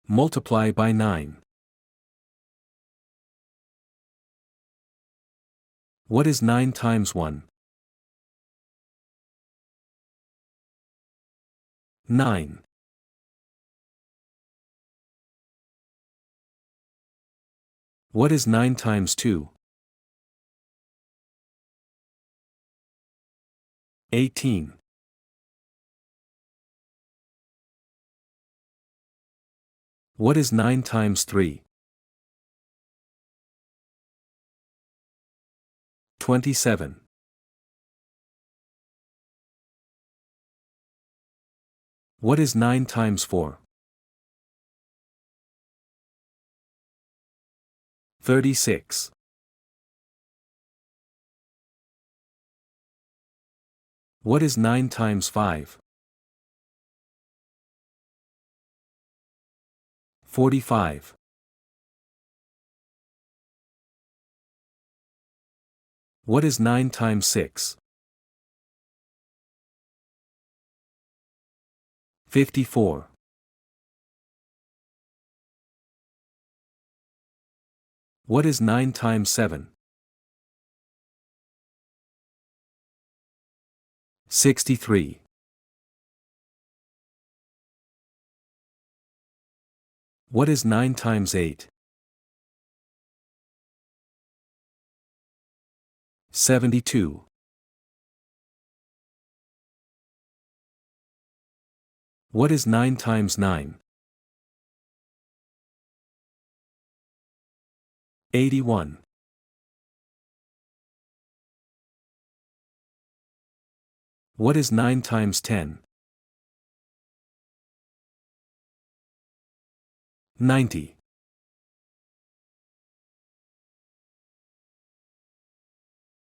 Multiply by 9. What is 9 times 1? 9. What is 9 times 2? 18. What is 9 times 3? 27. What is 9 times 4? 36. What is 9 times 5? 45. What is 9 times 6? 54. What is 9 times 7? 63. What is 9 times 8? 72. What is 9 times 9? 81. What is 9 times 10? 90.